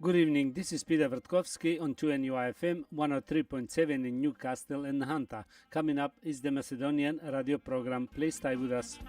Good evening, this is Peter Vrtkovski on 2NUI-FM 103.7 in Newcastle and Hunter. Coming up is the Macedonian radio program. Please stay with us.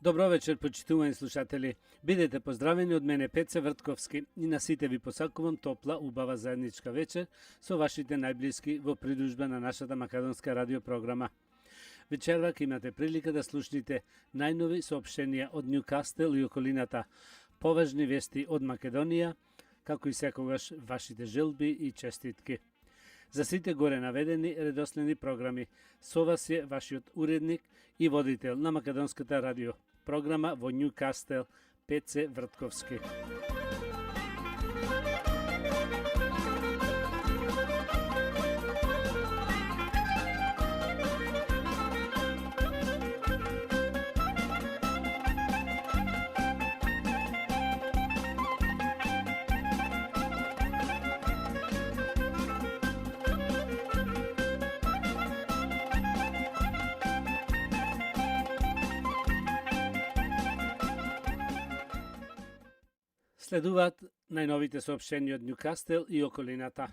Добро вечер, почитувани слушатели. Бидете поздравени од мене Пеце Вртковски и на сите ви посакувам топла, убава заедничка вечер со вашите најблиски во придружба на нашата македонска радиопрограма. Вечерва ќе имате прилика да слушнете најнови соопштенија од Ньюкастел и околината, поважни вести од Македонија, како и секогаш вашите желби и честитки. За сите горе наведени редоследни програми, со вас е вашиот уредник и водител на македонската радио програма во Ньюкастел, Пеце Вртковски. Следуваат најновите соопштенија од Ньюкастел и околината.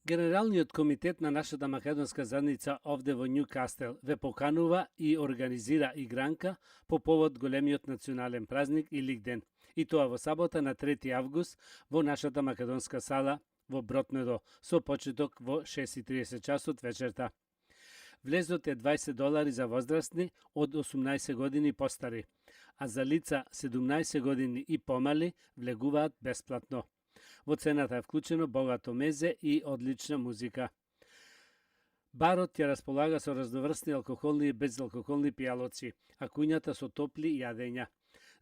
Генералниот комитет на нашата македонска заедница овде во Ньюкастел ве поканува и организира игранка по повод големиот национален празник Иликден, и тоа во сабота на 3 август во нашата македонска сала во Бротмедо, со почеток во 6:30 часот вечерта. Влезот е $20 за возрастни од 18 години постари, а за лица 17 години и помали влегуваат бесплатно. Во цената е вклучено богато мезе и одлична музика. Барот ќе располага со разноврсни алкохолни и безалкохолни пијалоци, а куњата со топли јадења.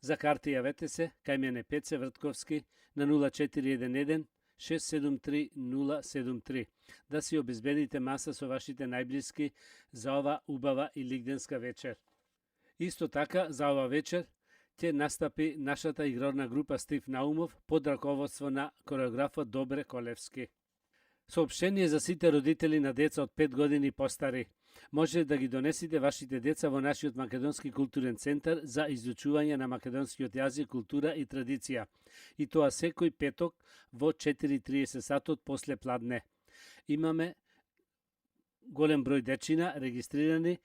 За карти јавете се кај мене Пеце Вртковски на 0411 673 073 да си обезбедите маса со вашите најблиски за ова убава и лигденска вечер. Исто така, за ова вечер ќе настапи нашата игрорна група Стив Наумов под раководство на кореографот Добре Колевски. Соопштение за сите родители на деца од 5 години постари. Може да ги донесите вашите деца во нашиот македонски културен центар за изучување на македонскиот јазик, култура и традиција. И тоа секој петок во 4:30 сатот после пладне. Имаме голем број дечина регистрирани,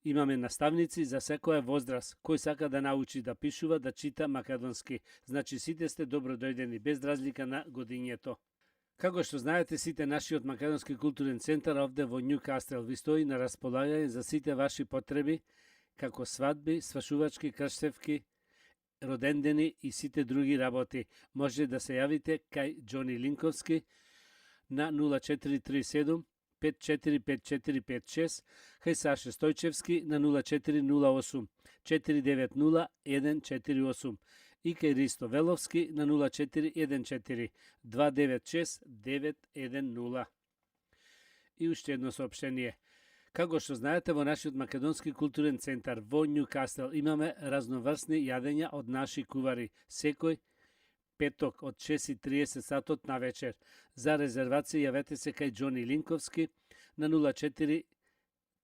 имаме наставници за секоја возраст кој сака да научи да пишува, да чита македонски. Значи сите сте добро дојдени без разлика на годињето. Како што знаете, сите нашиот македонски културен центар овде во Ньюкастел ви стои на располагање за сите ваши потреби, како свадби, свашувачки, крштевки, родендени и сите други работи. Може да се јавите кај Џони Линковски на 0437 545456, кај Саше Стојчевски на 0408 490 148 и кај Ристо Веловски на 0414 296 910. И уште едно соопштение. Како што знаете, во нашиот македонски културен центар во Ньюкастел имаме разноврсни јадења од наши кувари секој петок од 6:30 сатот на вечер. За резервација јавете се кај Џони Линковски на 04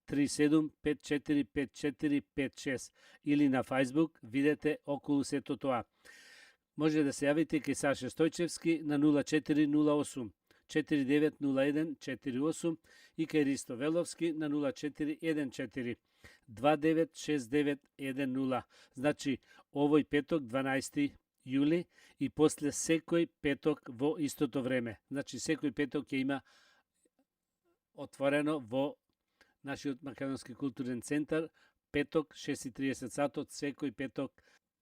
37 54 54 56 или на Facebook видете околу сето тоа. Може да се јавите кај Саше Стојчевски на 0408 490148 и кај Ристо Веловски на 0414 296910. Значи, овој петок, 12 јули, и после секој петок во истото време. Значи, секој петок ќе има отворено во нашиот Македонски културен центар, петок, 6:30 сатот, секој петок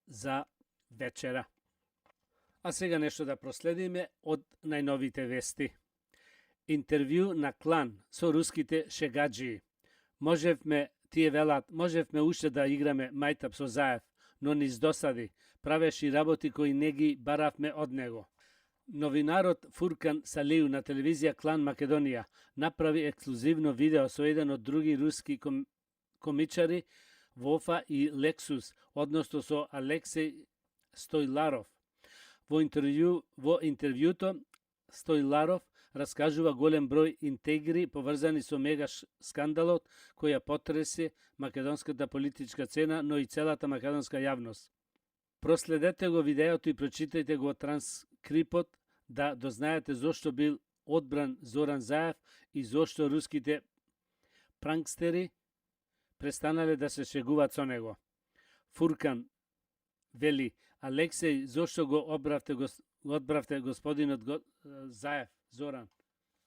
за вечера. А сега нешто да проследиме од најновите вести. Интервју на Клан со руските шегаджии. Тие велат, можевме уште да играме мајтап со Заев, но низ досади, правеше работи кои не ги баравме од него. Новинарот Фуркан Салиу на телевизија Клан Македонија направи ексклузивно видео со еден од други руски комичари, Вофа и Лексус, односно со Алексеј Стојларов. Во интервјуто Стојларов раскажува голем број интегри поврзани со мега скандалот која потресе македонската политичка сцена, но и целата македонска јавност. Проследете го видеото и прочитајте го транскрипот да дознаете зошто бил одбран Зоран Заев и зошто руските пранкстери престанале да се шегуваат со него. Фуркан вели, Алексеј, зошто го одбравте господинот Заев, Зоран?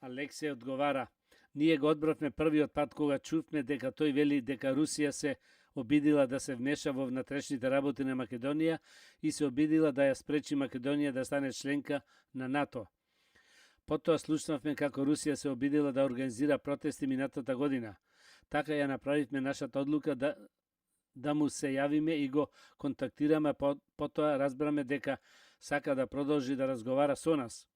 Алексеј одговара, ние го одбравме првиот пат кога чувме дека тој вели дека Русија се обидила да се вмеша во внатрешните работи на Македонија и се обидила да ја спречи Македонија да стане членка на НАТО. Потоа слушнавме како Русија се обидила да организира протести минатата година. Така ја направивме нашата одлука да му се јавиме и го контактираме, потоа разбраме дека сака да продолжи да разговара со нас.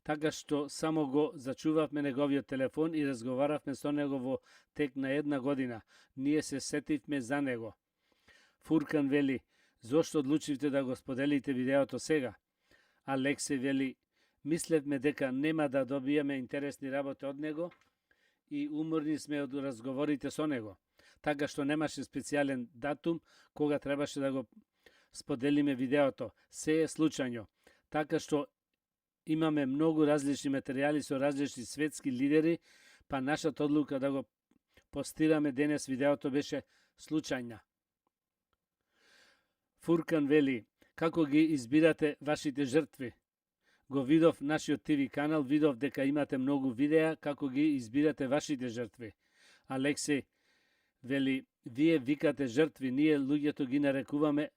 Така што само го зачувавме неговиот телефон и разговаравме со него во тек на една година. Ние се сетивме за него. Фуркан вели, зошто одлучивте да го споделите видеото сега? Алексеј вели, мислевме дека нема да добиеме интересни работи од него и уморни сме од разговорите со него. Така што немаше специјален датум кога требаше да го споделиме видеото. Се е случајно. Така што имаме многу различни материјали со различни светски лидери, па нашата одлука да го постираме денес видеото беше случајна. Фуркан вели, како ги избирате вашите жртви? Го видов нашиот ТВ канал, видов дека имате многу видеа како ги избирате вашите жртви. Алексеј вели, вие викате жртви, ние луѓето ги нарекуваме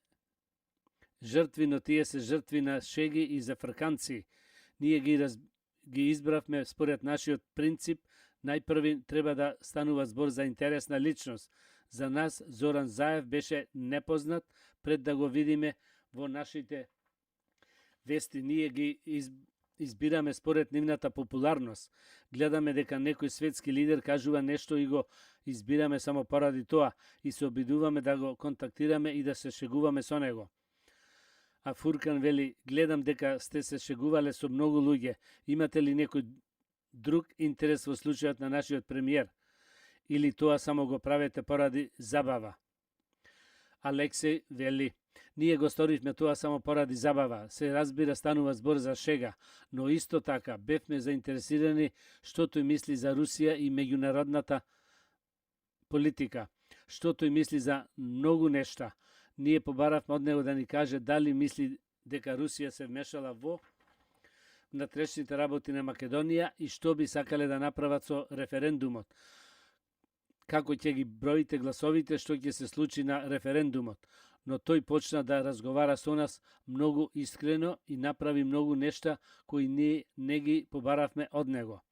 жртви, но тие се жртви на шеги и зафрканци. Ние ги избравме според нашиот принцип, најпрви треба да станува збор за интересна личност. За нас Зоран Заев беше непознат пред да го видиме во нашите вести. Ние ги избираме според нивната популарност. Гледаме дека некој светски лидер кажува нешто и го избираме само поради тоа и се обидуваме да го контактираме и да се шегуваме со него. А Фуркан вели, гледам дека сте се шегувале со многу луѓе. Имате ли некој друг интерес во случајот на нашиот премиер? Или тоа само го правите поради забава? Алексеј вели, ние го сторивме тоа само поради забава. Се разбира, станува збор за шега, но исто така бевме заинтересирани што тој мисли за Русија и меѓународната политика, што тој мисли за многу нешта. Ние побаравме од него да ни каже дали мисли дека Русија се вмешала во внатрешните работи на Македонија и што би сакале да направат со референдумот. Како ќе ги броите гласовите, што ќе се случи на референдумот. Но тој почна да разговара со нас многу искрено и направи многу нешта кои ние не ги побаравме од него.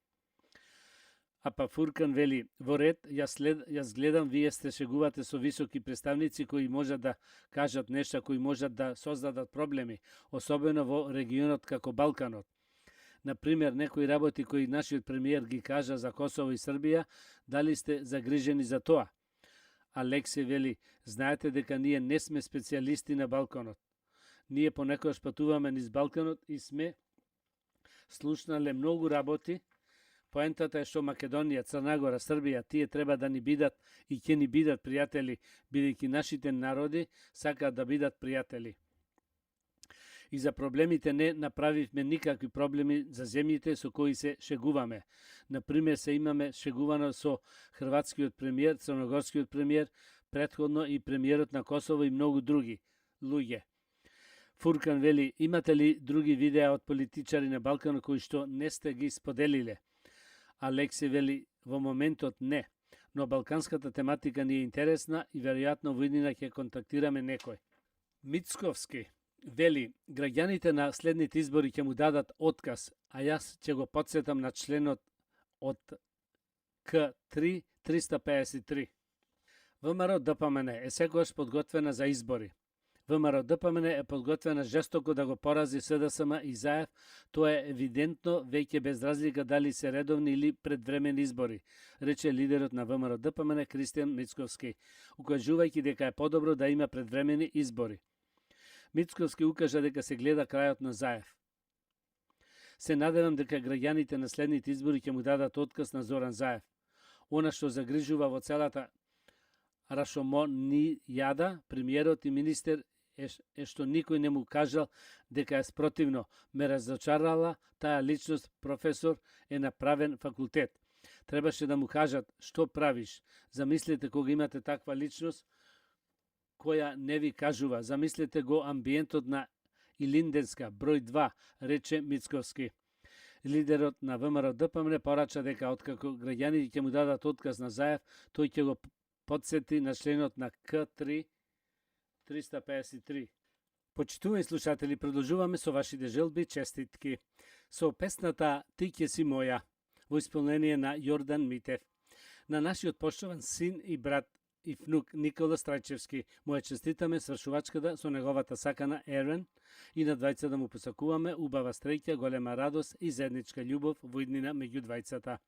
А па Фуркан вели, во ред, јас гледам, вие сте шегувате со високи представници кои можат да кажат нешта, кои можат да создадат проблеми, особено во регионот како Балканот. Например, некои работи кои нашиот премиер ги кажа за Косово и Србија, дали сте загрижени за тоа? Алексеј вели, знаете дека ние не сме специјалисти на Балканот. Ние понекогаш патуваме низ Балканот и сме слушнале многу работи. Поентата е што Македонија, Црна Гора, Србија, тие треба да ни бидат и ќе ни бидат пријатели, бидејќи нашите народи сакаат да бидат пријатели. И за проблемите не направивме никакви проблеми за земјите со кои се шегуваме. Например, се имаме шегувано со хрватскиот премиер, црногорскиот премиер, претходно и премиерот на Косово и многу други луѓе. Фуркан вели, имате ли други видеа од политичари на Балканот кои што не сте ги споделиле? Алекси вели, во моментот не, но балканската тематика ни е интересна и веројатно во иднина ќе контактираме некој. Мицковски вели, граѓаните на следните избори ќе му дадат отказ, а јас ќе го подсетам на членот од К3 353. ВМРО ДПМН е секогаш подготвена за избори. ВМРО ДПМН е подготвена жестоко да го порази СДСМ и ЗАЕВ, тоа е евидентно веќе без разлика дали се редовни или предвремени избори, рече лидерот на ВМРО ДПМН Кристијан Мицковски, укажувајќи дека е подобро да има предвремени избори. Мицковски укажа дека се гледа крајот на ЗАЕВ. Се надевам дека граѓаните на следните избори ќе му дадат отказ на Зоран Заев. Она што загрижува во целата Рашомонијада, премиерот и министер, е што никој не му кажал дека е спротивно. Ме разочарала таа личност, професор е на правен факултет. Требаше да му кажат што правиш. Замислете кога имате таква личност која не ви кажува. Замислете го амбиентот на Илинденска, број 2, рече Мицковски. Лидерот на ВМРО ДПМН порача дека откако граѓаните ќе му дадат отказ на Заев, тој ќе го подсети на членот на К3 353. Почитуваји слушатели, продолжуваме со вашите желби и честитки. Со песната Ти ќе си моја, во исполнение на Јордан Митев. На нашиот поштован син и брат и внук Никола Страјчевски му ја честитаме свршувачката со неговата сакана Ерен и на двајца да му посакуваме убава среќа, голема радост и заедничка љубов во иднина меѓу двајцата.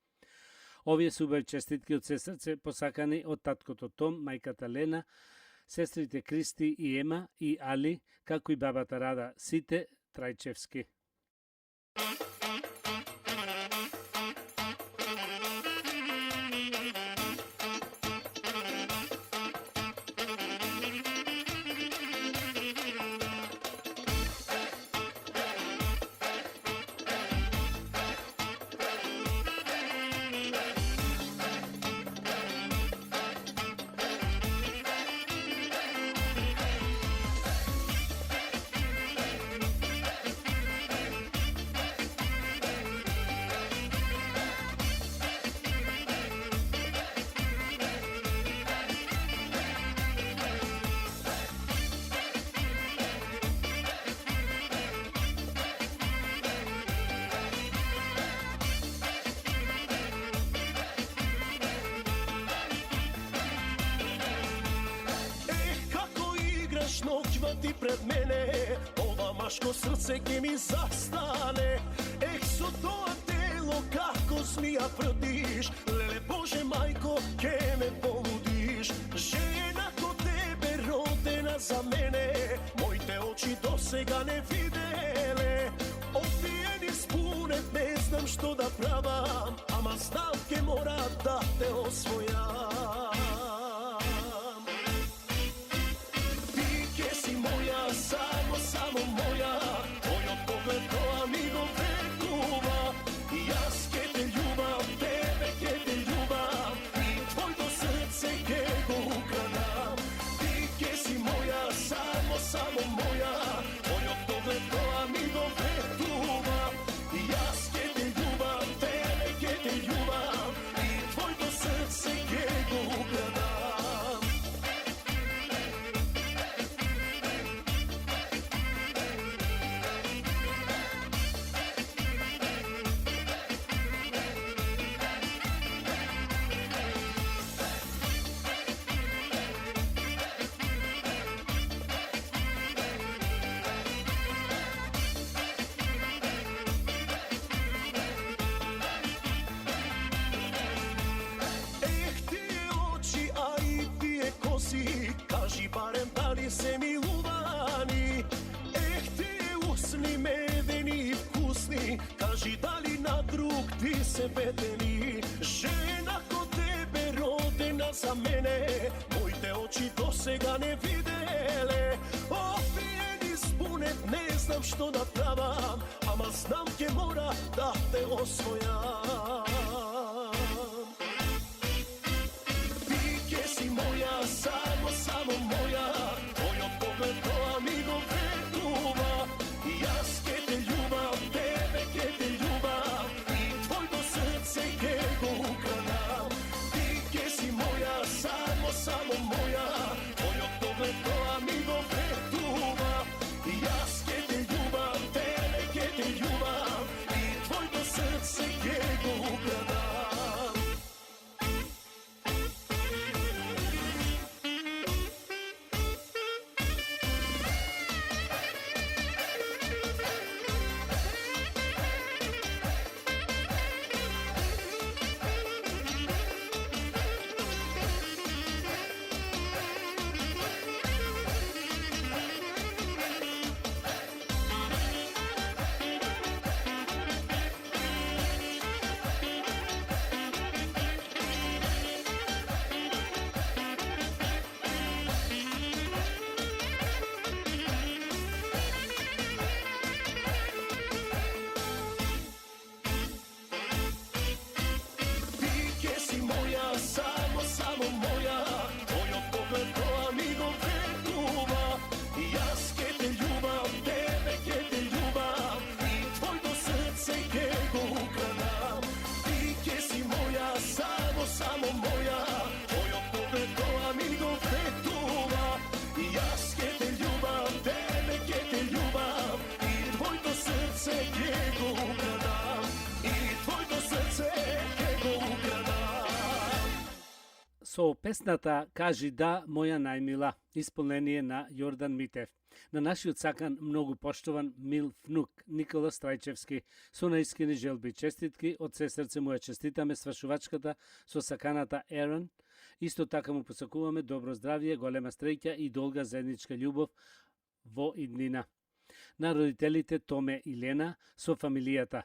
Овие се убави честитки од се срце посакани од таткото Том, мајката Лена, сестрите Кристи и Ема и Али, како и бабата Рада, сите Трајчевски. Noćva ti pred mene, ova maško srce gdje mi zastane. Со тоа тело како zmija prdiš, lele Bože majko, ke me poludиш. Žena ko tebe rodena za mene, moje oči do сега ne videle. Opijeni spunet, ne znam što da pravam, ama znam ke mora da te osvojam. Samo moja, tvoj pogled koja mi do vekova. Jaz ke te ljubav, tebe ke te ljubav, i tvoj do srce ke go ukradam. Ti ke si moja, samo moja, tvoj pogled koja mi do vekova. Jaz ke te ljubav, tebe ke te ljubav, i tvoj do srce ke go ukradam. Kaži barem da li se miluvani. Ti usni medeni i vkusni, kaži da li na drug ti se bedeni. Žena ko tebe rodena za mene, moje oči do сега ne videle. Opijeni spune ne znam što da pravam, ama znam ke mora da te osvojam. Ti ke si moja, samo moja, tvoj pogled to amigo vetuva. Jaz ke te ljubav, tebe ke te ljubav, i tvoj do srce ke go ukradam. Ti ke si moja, samo moja, tvoj pogled to amigo vetuva. Jaz ke te ljubav, tebe ke te ljubav, i tvoj do srce ke go ukradam. Samo moja, tvoj pogled to amigo vetuva. Jaz ke te ljubav, tebe ke te ljubav, i tvoj do srce ke go ukradam. Ti ke si moja, samo moja, tvoj pogled to amigo vetuva. Jaz ke te ljubav, tebe ke te ljubav, i tvoj do srce ke go ukradam. I tvoj do srce ke go ukradam. Со песната "Кажи да, моја најмила", исполнение на Јордан Митев. На нашиот сакан, многу поштован, мил внук Никола Страјчевски, со наискрени желби и честитки, од се срце му ја честитаме свршувачката со саканата Ерон. Исто така му посакуваме добро здравје, голема среќа и долга заедничка љубов во иднина. На родителите Томе и Лена со фамилијата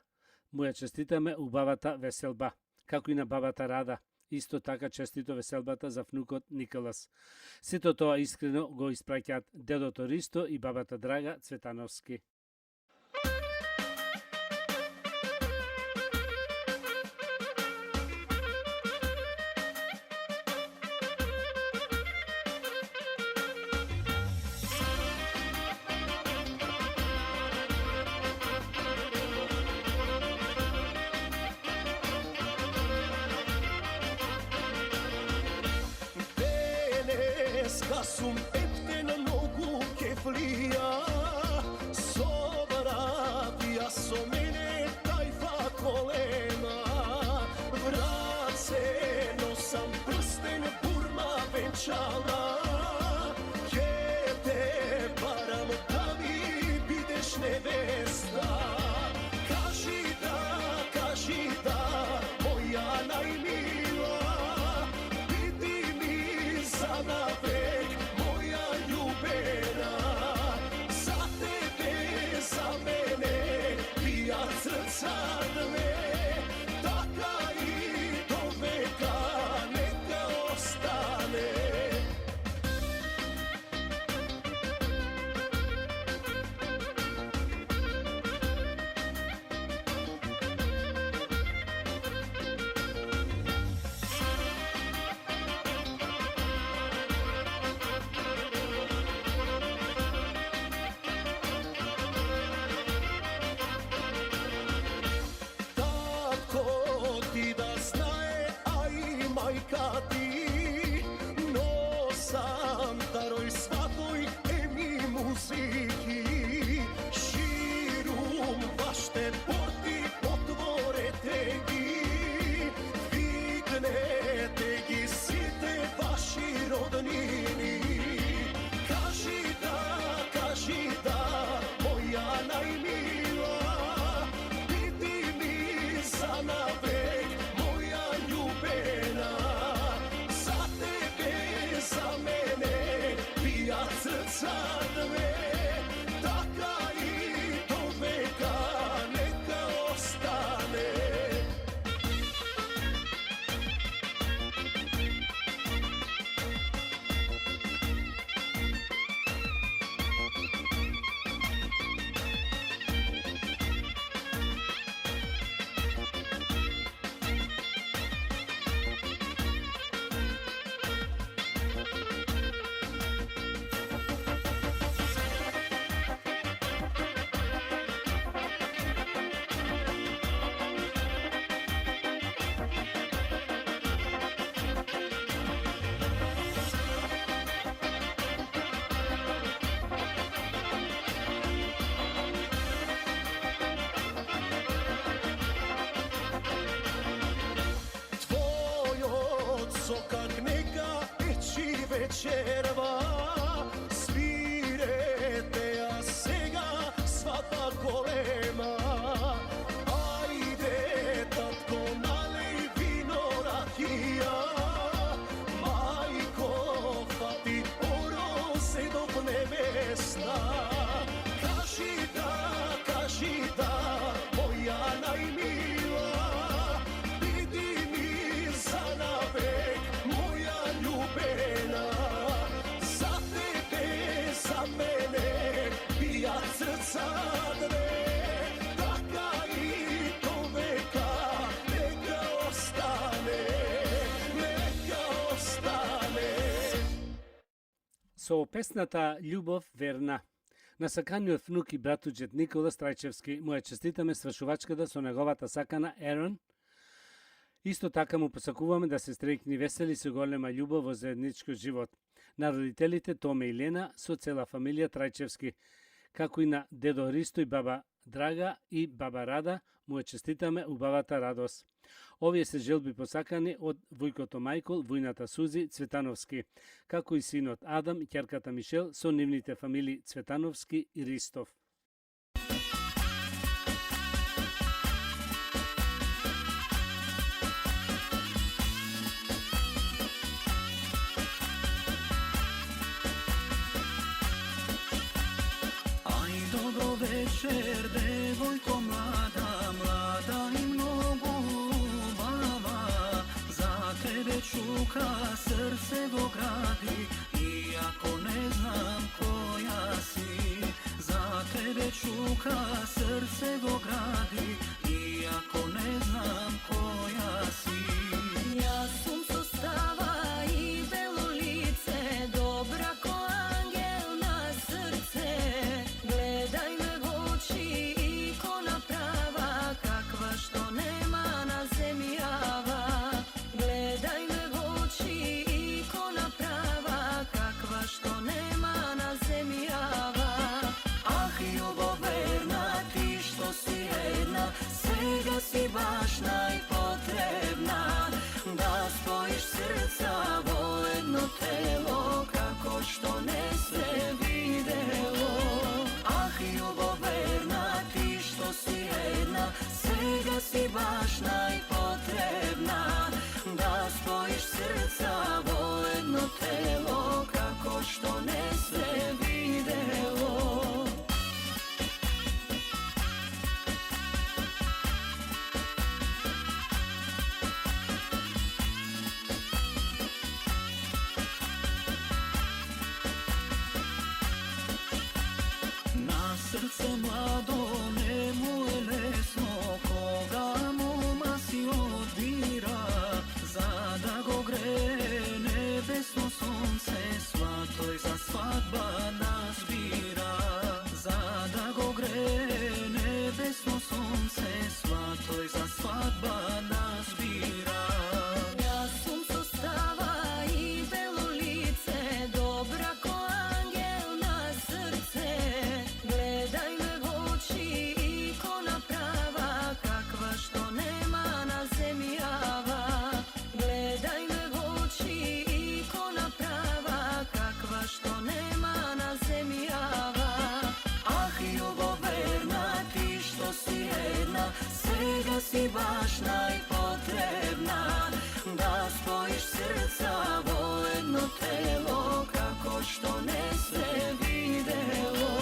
му ја честитаме убавата веселба, како и на бабата Рада. Исто така честито веселбата за внукот Николас. Сето тоа искрено го испраќаат дедото Ристо и бабата Драга Цветановски. Sum ette na nogu keflija, sobarabija so mene tajfa kolena. Vrace nosam prsten burma venčala, ke te baram da mi bideš nevesta. Kaži da, moja najmila, bidi mi za navek moja ljubena. Za tebe, za mene, bija srca dve, taka i do veka neka ostane. Za tebe, za mene, bija srca dve. brzo kak neka ići večerva. Svirete, a сега svadba golema. Ajde, tatko, nalej vino rakija. Majko, fati oro se dopne vesna. Kaži da, moja najmila, idi mi za navek, moja ljubena. Za tebe, za mene, bija srca dve. Taka i do veka, neka ostane, neka ostane. Со песната Љубов верна. На саканиот внук и братуџет Никола Страјчевски му ја честитаме свршувачката со неговата сакана Ерон. Исто така му посакуваме да се стрекни весели со голема љубов во заеднички живот. На родителите Томе и Лена со цела фамилија Трајчевски, како и на дедо Ристо и баба Драга и баба Рада му ја честитаме убавата радост. Овие се желби посакани од вујкото Мајкол, вујната Сузи Цветановски, како и синот Адам и ќерката Мишел со нивните фамилии Цветановски и Ристов. Aj, dobro večer, devojko mlada, mlada i mnogo bava. Za tebe čuka srce do gradi, iako ne znam koja si. Za tebe čuka srce do gradi, iako ne znam koja si. Ja sunco stava i belo lice, dobra ko angel na srce. Gledaj me v oči, ikona prava, kakva što nema na zemlji java. Gledaj me v oči, ikona prava, kakva što nema na zemlji java. Ah, ljubav verna, ti što si jedna, svega si baš najpotrebna. Da spojiš srca vo jedno telo, kako što ne se videlo. Ah, ljubav verna, ti što si jedna, svega si baš najpotrebna. Da spojiš srca vo jedno telo, kako što ne se videlo. Na srce mlado ne mu je lesno, koga moma si odbira. Za da go greje nebesno sunce, svatoj za svadba nas bira. Za da go greje nebesno sunce, svatoj za svadba nas bira. Ja sunco stava i belo lice, dobra ko angel na srce. Gledaj me v oči, ikona prava, kakva što nema na zemlji java. Gledaj me v oči, ikona prava, kakva što nema na zemlji java. Ah, ljubav verna, ti što si jedna, svega si baš najpotrebna. Da spojiš srca vo jedno telo, kako što ne se videlo.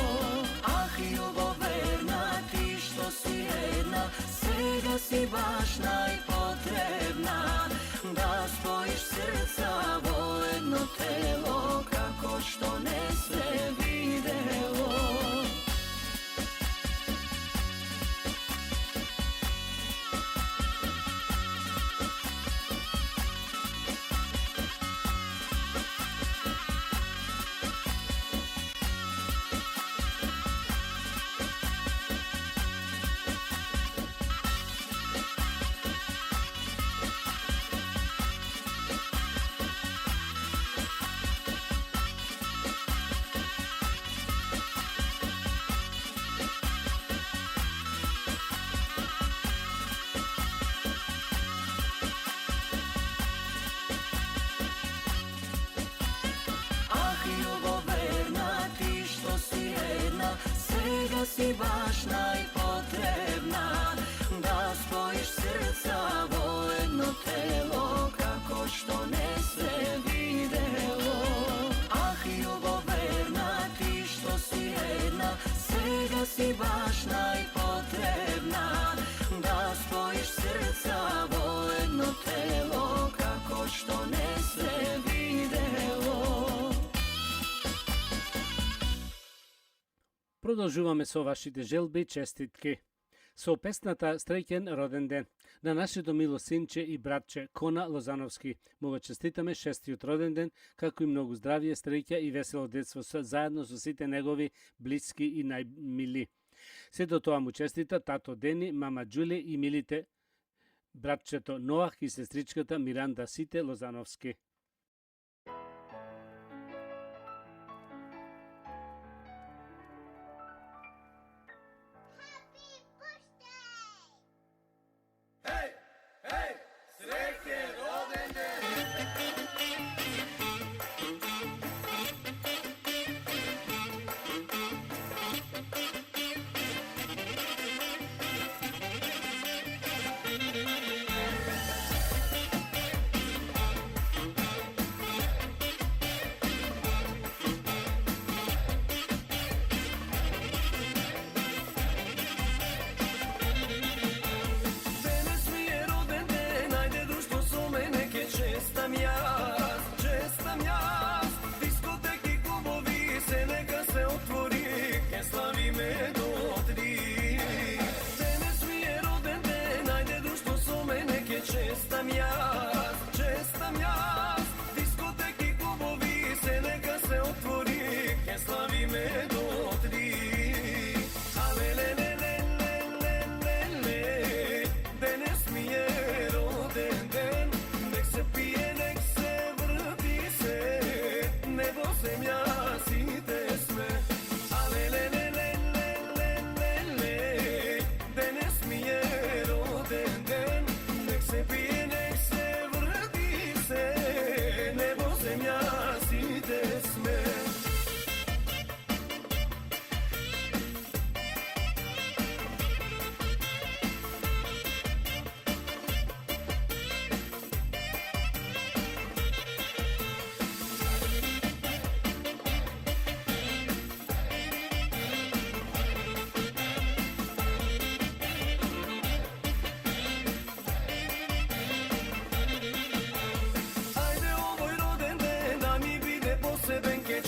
Ah, ljubav verna, ti što si jedna, svega si baš najpotrebna. Da spojiš srca vo jedno telo, kako što ne se videlo. si baš najpotrebna, da spojiš srca vo jedno telo, kako što ne se videlo. Ah, ljuboverna, ti što si jedna, svega si baš najpotrebna, da spojiš srca vo jedno telo, kako što ne se videlo. Продолжуваме со вашите желби и честитки. Со песната Среќен роден ден на нашето мило синче и братче Кона Лозановски. Му го честитаме 6-тиот роден ден, како и многу здравие, среќа и весело детство заедно со сите негови блиски и најмили. Сето тоа му честита тато Дени, мама Џули и милите братчето Ноах и сестричката Миранда, сите Лозановски.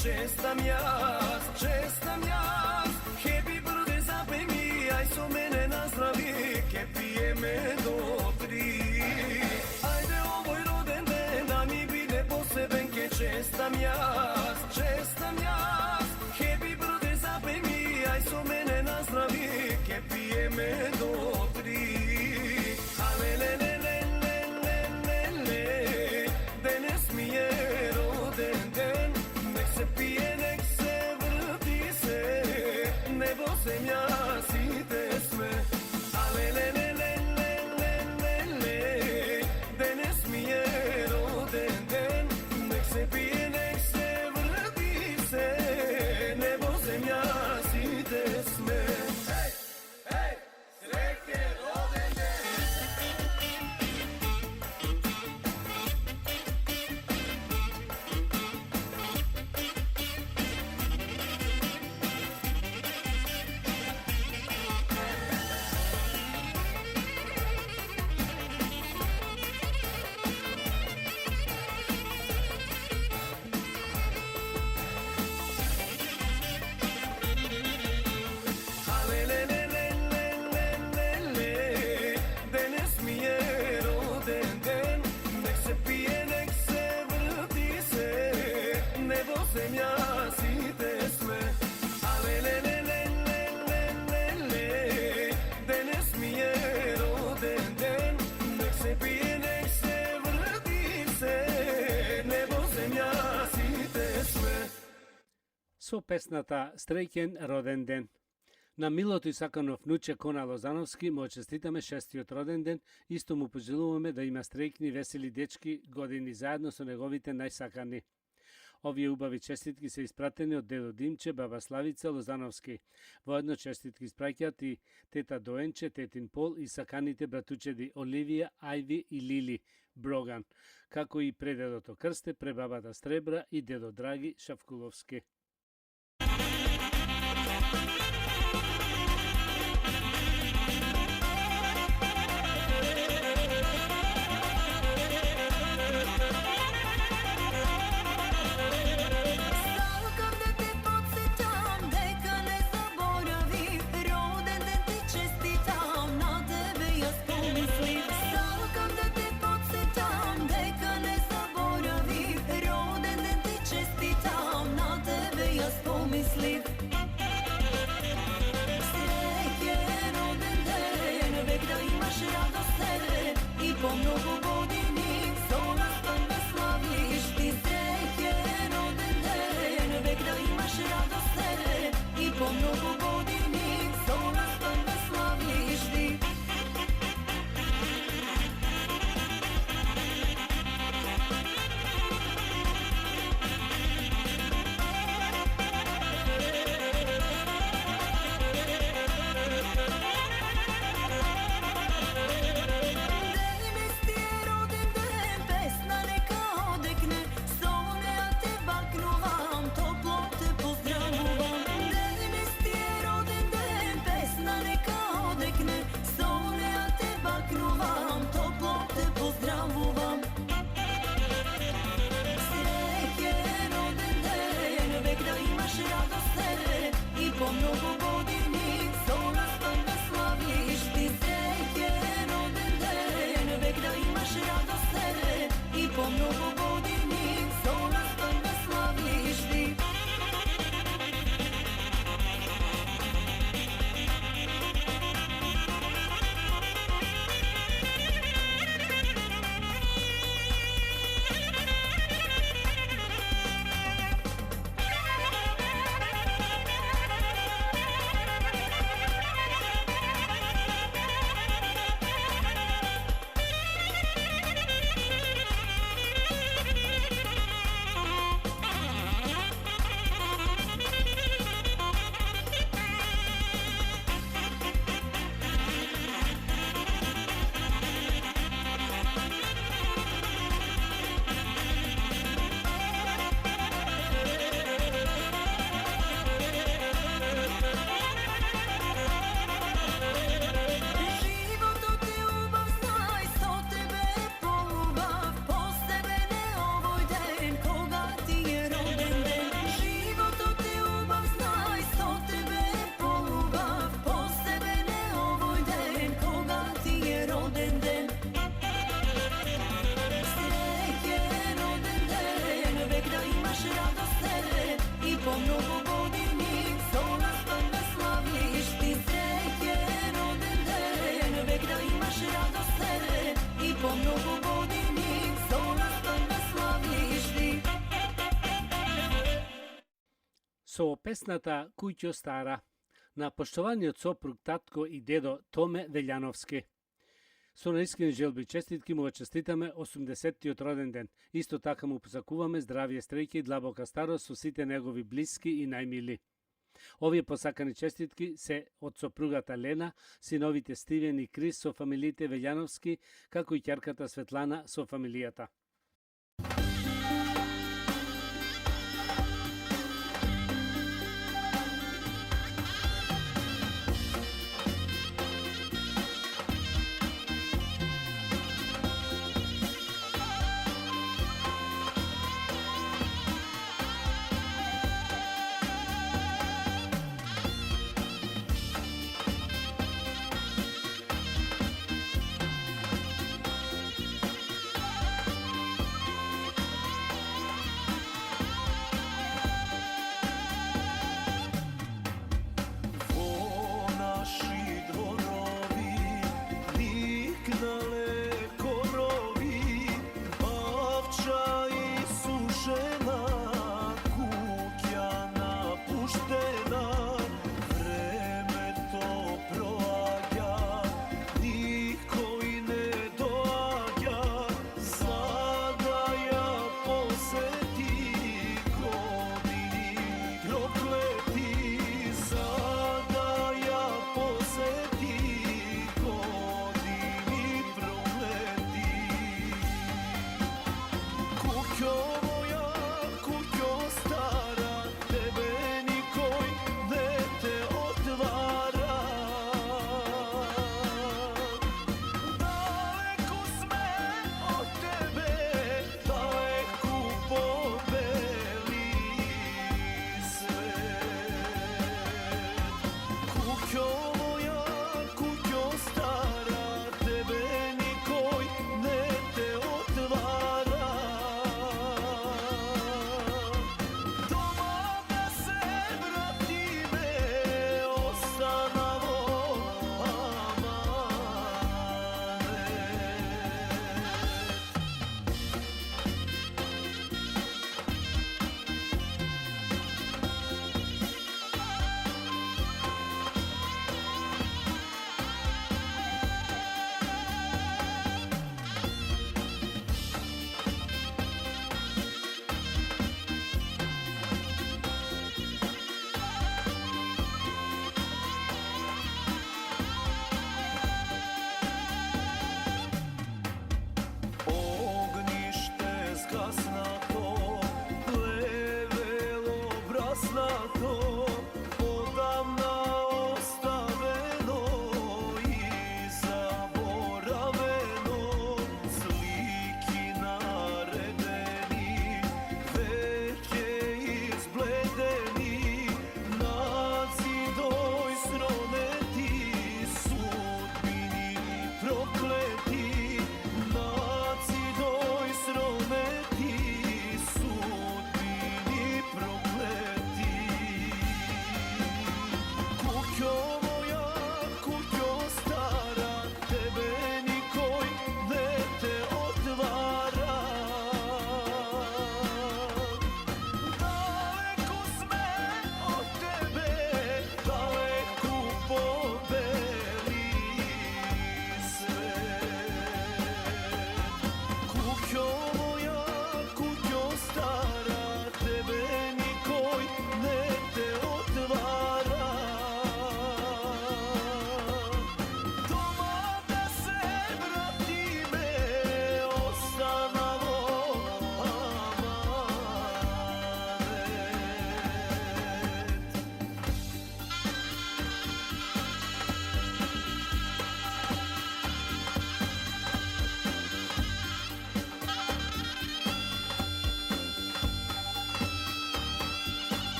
Čestam jaz, happy birthday zapej mi, aj so mene nazdravi, ke pijeme do 3. Ajde ovoj roden den, da mi bide poseben, ke čestam jaz, happy birthday zapej mi, aj so mene nazdravi, ke pijeme do 3. Danes mi je roden den, nek se pije, nek se vrti se, nebo zemlja site sme. Danes mi je roden den, nek se pije, nek se vrti se, nebo zemlja site sme. Hej, srećen roden den. Zemlja site sme, danes mi je roden den, nek se pije, nek se vrti se, nebo zemlja site sme. Со песната Среќен роден ден. На милото и сакано внуче Кона Лозановски му честитаме 6-тиот роден ден, исто му пожелуваме да има среќни, весели дечки години заедно со неговите најсакани. Овие убави честитки се испратени од дедо Димче, баба Славица Лозановски. Воедно честитки испраќаат и тета Доенче, тетин Пол и саканите братучеди Оливија, Ајви и Лили Броган, како и предедото Крсте, пребабата Стребра и дедо Драги Шавкуловски. Ставкам да те подсетам, дека не заборавив, роден ден ти честитам, на тебе јас помислив. Ставкам да те подсетам, дека не заборавив, роден ден ти честитам, на тебе јас помислив. Среќен роден ден, век да имаш радост тебе и по многу години со нас да славиш ти. Среќен роден ден, век да имаш радост тебе и по многу години со нас да славиш ти. Денес ти е роден ден, песна нека одекне, со неа те бакнувам, топло те поздравувам. Денес ти е роден ден, песна нека одекне, со неа те бакнувам, топло те поздравувам. Среќен роден ден, век да имаш радост тебе и по многу години со нас да славиш ти. Среќен роден ден, век да имаш радост тебе и по многу години со нас да славиш ти. Животот е убав, знај, со тебе е поубав, посебен е овој ден, кога ти е роден ден. Животот е убав, знај, со тебе е поубав, посебен е овој ден, кога ти е роден ден. Среќен роден ден, век да имаш радост тебе и по многу години со нас да славиш ти. Среќен роден ден, век да имаш радост тебе и по многу години со нас да славиш ти. Со песната Куќо стара на поштованиот сопруг, татко и дедо Томе Велјановски. Со наискрени желби и честитки му го честитаме 80-тиот роден ден. Исто така му посакуваме здравје, среќа и длабока старост со сите негови блиски и најмили. Овие посакани честитки се од сопругата Лена, синовите Стивен и Крис со фамилиите Велјановски, како и ќерката Светлана со фамилијата.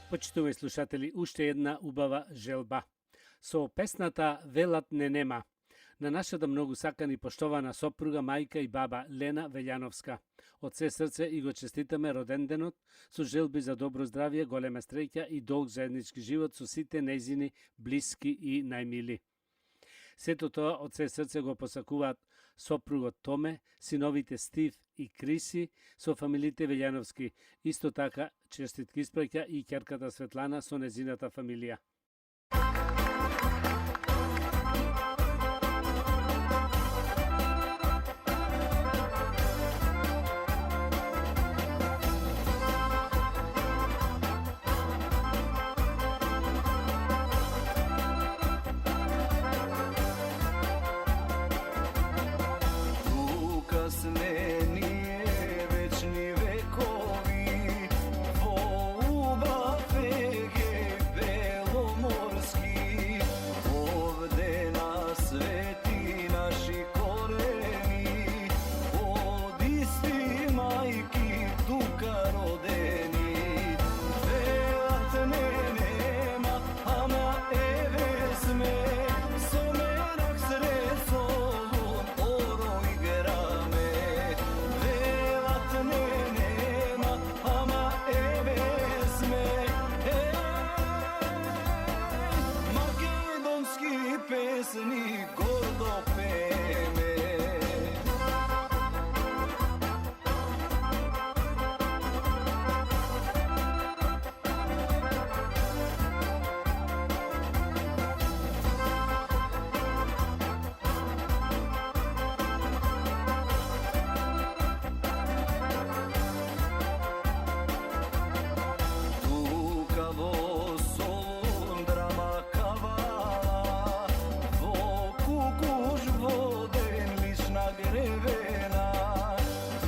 Почитувани слушатели, уште една убава желба. Со песната "Велат не нема" на нашата многу сакана и поштована сопруга, мајка и баба Лена Велјановска. Од се срце и го честитаме роденденот со желби за добро здравје, голема среќа и долг заеднички живот со сите нејзини блиски и најмили. Сето тоа од се срце го посакуваат сопругот Томе, синовите Стив и Криси со фамилите Велјановски. Исто така честитки испраќа и ќерката Светлана со незината фамилија. Тука сме ние вечни векови, во убав егеј беломорски, овде на свети наши корени, од исти мајки тука родени. Велат не нема, ама еве сме, со мерак сред солун оро играме. Велат не нема, ама еве сме, македонски песни гордо пееме. Тука во Солун драма кавала, во Кукуш воден лична гревена,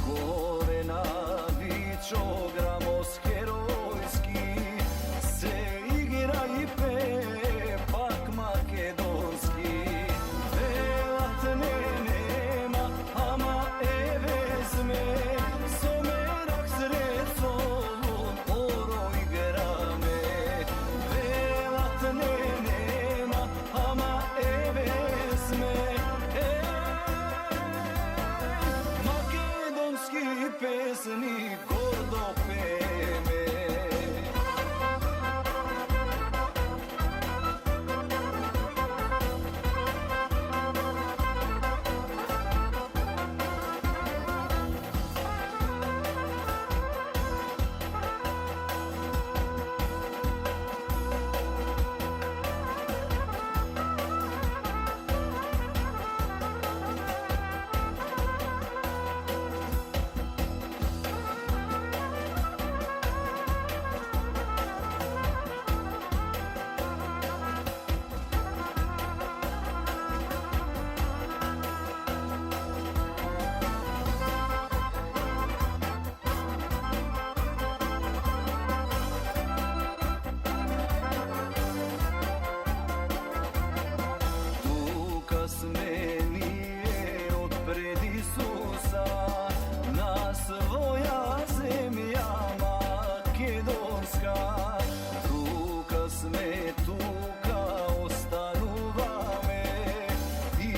горе на Вичо грамос херојски, се игра и пее пак македонски. Велат не нема, ама еве сме, со мерак сред солун оро играме. Велат не нема, ама еве сме, македонски песни гордо пееме. Тука сме ние од пред Исуса, на своја земја македонска. Тука сме, тука остануваме, и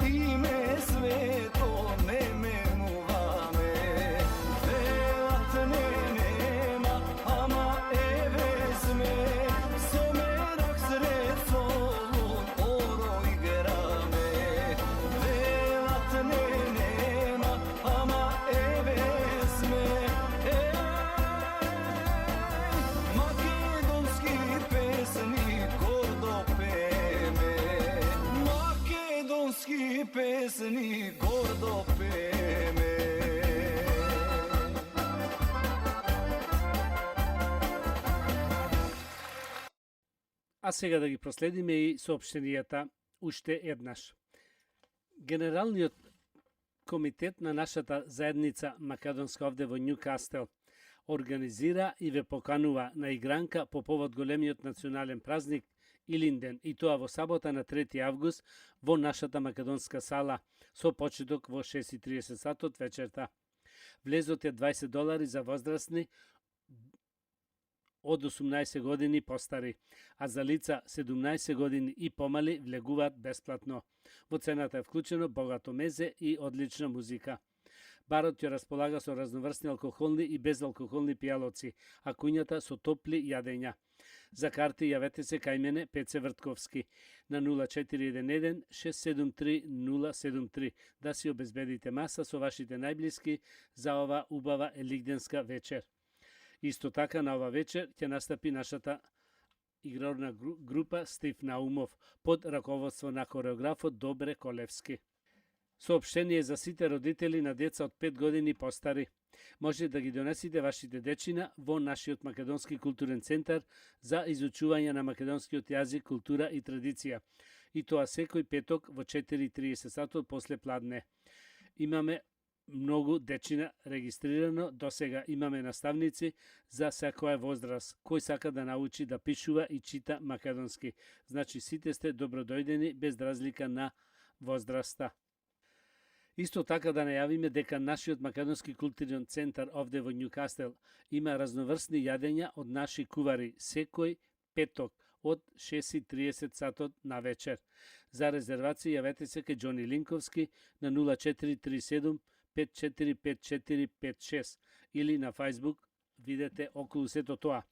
име свето не менуваме. Велат не нема, ама еве сме, со мерак сред солун оро играме. Велат не нема, ама еве сме, македонски песни гордо пееме. Македонски песни гордо пееме. А сега да ги проследиме и соопштенијата уште еднаш. Генералниот комитет на нашата заедница македонска овде во Њукастел организира и ве поканува на игранка по повод големиот национален празник Илинден, и тоа во сабота на 3 август во нашата македонска сала со почеток во 6:30 сатот вечерта. Влезот е $20 за возрастни од 18 години постари, а за лица 17 години и помали влегуваат бесплатно. Во цената е вклучено богато мезе и одлична музика. Барот ќе располага со разноврсни алкохолни и безалкохолни пијалоци, а куњата со топли јадења. За карти јавете се кај мене Пеце Вртковски на 0411 673 073 да си обезбедите маса со вашите најблиски за ова убава елигденска вечер. Исто така на ова вечер ќе настапи нашата игрорна група Стив Наумов под раководство на хореографот Добре Колевски. Соопштение за сите родители на деца од 5 години постари. Може да ги донесите вашите дечина во нашиот Македонски културен центар за изучување на македонскиот јазик, култура и традиција. И тоа секој петок во 4:30 сатот после пладне. Имаме многу дечина регистрирано, досега имаме наставници за секоја возраст, кој сака да научи да пишува и чита македонски. Значи сите сте добродојдени без разлика на возраста. Исто така да најавиме дека нашиот Македонски културен центар овде во Њукастел има разноврсни јадења од наши кувари секој петок од 6:30 сатот на вечер. За резервација јавете се кај Џони Линковски на 0437 545456 или на Facebook видете околу сето тоа.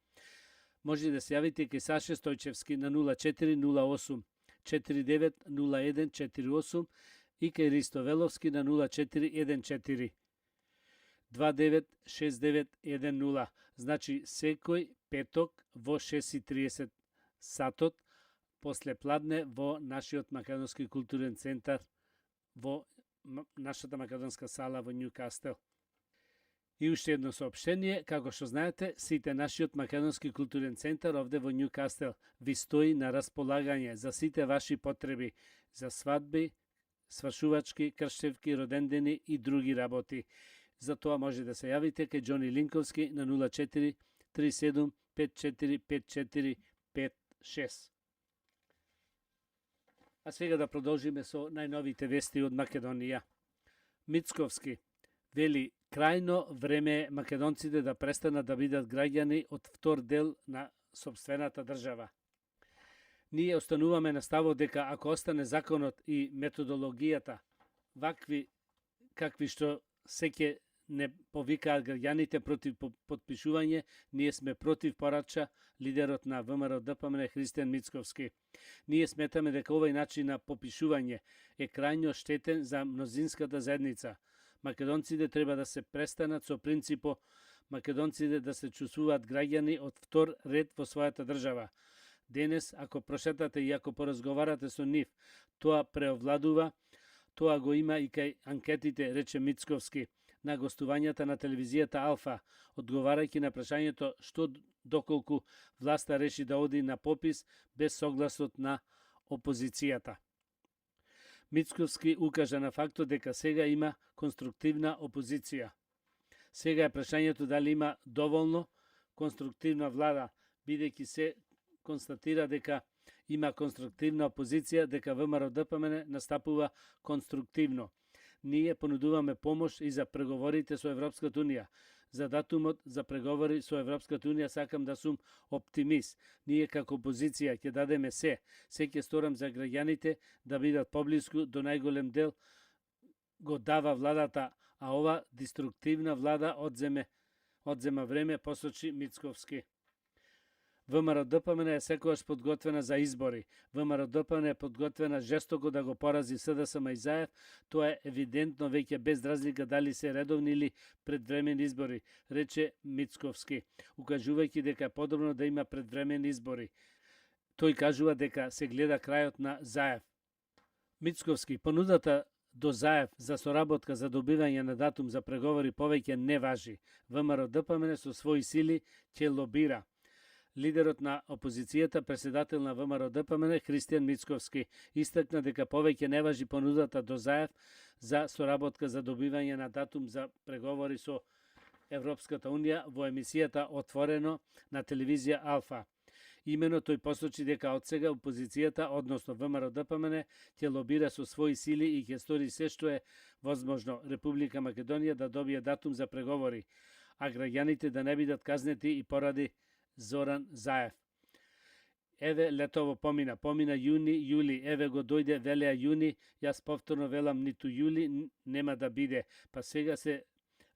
Може да се јавите кај Саше Стојчевски на 0408 490148 и кај Ристо Веловски на 0414 296910. Значи секој петок во 6:30 сатот после пладне во нашиот Македонски културен центар во нашата македонска сала во Њукастел. И уште едно соопштение, како што знаете, сите нашиот Македонски културен центар овде во Њукастел ви стои на располагање за сите ваши потреби за свадби, свршувачки, крштевки, родендени и други работи. За тоа може да се јавите кај Џони Линковски на 0437 545456. А сега да продолжиме со најновите вести од Македонија. Мицковски вели крајно време е македонците да престанат да бидат граѓани од втор дел на сопствената држава. Ние остануваме на ставот дека ако остане законот и методологијата вакви какви што секе не повикаат граѓаните против подпишување, ние сме против, порача лидерот на ВМРО ДПМН Христијан Мицковски. Ние сметаме дека овој начин на попишување е крајно штетен за мнозинската заедница. Македонците треба да се престанат со принципо македонците да се чувствуваат граѓани од втор ред во својата држава. Денес, ако прошетате и ако поразговарате со нив, тоа преовладува, тоа го има и кај анкетите, рече Мицковски, на гостувањата на телевизијата Алфа, одговарајќи на прашањето што доколку власта реши да оди на попис без согласот на опозицијата. Мицковски укажа на фактот дека сега има конструктивна опозиција. Сега е прашањето дали има доволно конструктивна влада, бидејќи се констатира дека има конструктивна опозиција, дека ВМРО ДПМН настапува конструктивно. Ние понудуваме помош и за преговорите со Европската Унија. За датумот за преговори со Европската Унија сакам да сум оптимист. Ние како опозиција ќе дадеме се ќе сторам за граѓаните да бидат поблиску до најголем дел го дава владата, а ова деструктивна влада одзема време, посочи Мицковски. ВМРО ДПМН е секогаш подготвена за избори. ВМРО ДПМН е подготвена жестоко да го порази СДСМ и Заев. Тоа е евидентно веќе без разлика дали се редовни или предвремени избори, рече Мицковски, укажувајќи дека е подобно да има предвремени избори. Тој кажува дека се гледа крајот на Заев. Мицковски, понудата до Заев за соработка за добивање на датум за преговори повеќе не важи. ВМРО ДПМН со своји сили ќе лобира. Лидерот на опозицијата, председател на ВМРО ДПМН Христијан Мицковски, истакна дека повеќе не важи понудата до Заев за соработка за добивање на датум за преговори со Европската Унија во емисијата Отворено на телевизија Алфа. Имено тој посочи дека од сега опозицијата, односно ВМРО ДПМН, ќе лобира со своји сили и ќе стори се што е возможно Република Македонија да добие датум за преговори, а граѓаните да не бидат казнети и поради Зоран Заев. Еве летово помина јуни, јули, еве го дојде, велеа јуни, јас повторно велам ниту јули нема да биде, па сега се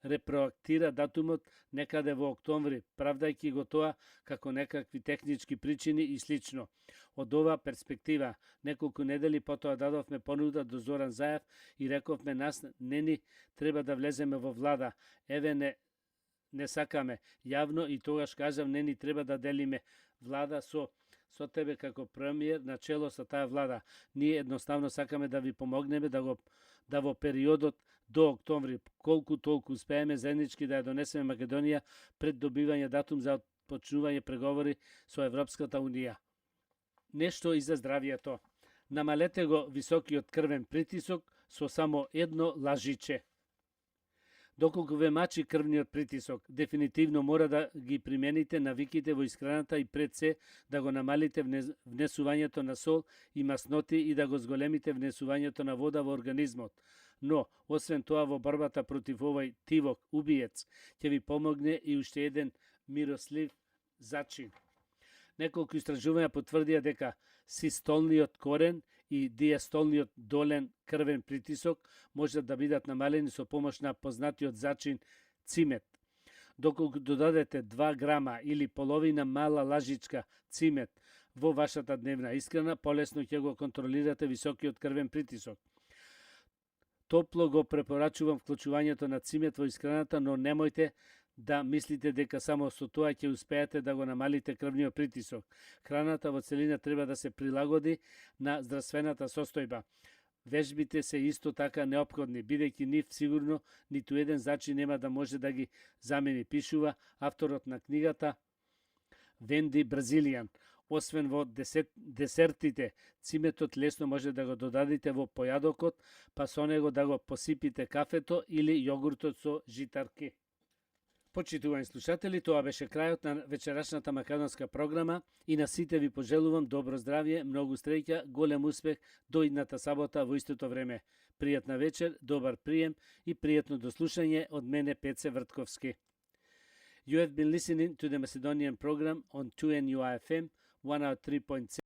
репроактира датумот некаде во октомври, правдајќи го тоа како некакви технички причини и слично. Од ова перспектива, неколку недели потоа дадовме понуда до Зоран Заев и рековме нас не ни треба да влеземе во влада, еве не сакаме јавно и тогаш кажав не ни треба да делиме влада со тебе како премиер на чело со таа влада. Ние едноставно сакаме да ви помогнеме да во периодот до октомври, колку толку успееме заеднички да ја донесеме Македонија пред добивање датум за почнување преговори со Европската Унија. Нешто и за здравието. Намалете го високиот крвен притисок со само едно лажиче. Доколку ве мачи крвниот притисок, дефинитивно мора да ги примените навиките во исхраната и пред се да го намалите внесувањето на сол и масноти и да го зголемите внесувањето на вода во организмот. Но, освен тоа, во борбата против овој тивок, убиец, ќе ви помогне и уште еден мирослив зачин. Неколку истражувања потврдија дека систолниот корен и диастолниот долен крвен притисок може да бидат намалени со помош на познатиот зачин цимет. Доколку додадете 2 грама или половина мала лажичка цимет во вашата дневна исхрана, полесно ќе го контролирате високиот крвен притисок. Топло го препорачувам вклучувањето на цимет во исхраната, но немојте да мислите дека само со тоа ќе успеете да го намалите крвниот притисок. Храната во целина треба да се прилагоди на здравствената состојба. Вежбите се исто така неопходни, бидејќи нив сигурно ниту еден зачин нема да може да ги замени, пишува авторот на книгата Венди Бразилијан. Освен во десертите, циметот лесно може да го додадите во појадокот, па со него да го посипите кафето или јогуртот со житарки. Почитувани слушатели, тоа беше крајот на вечерашната македонска програма и на сите ви пожелувам добро здравје, многу среќа, голем успех до идната сабота во истото време. Пријатна вечер, добар прием и пријатно дослушање од мене Пеце Вртковски. You have been listening to the Macedonian program on 2NUI FM 103.7.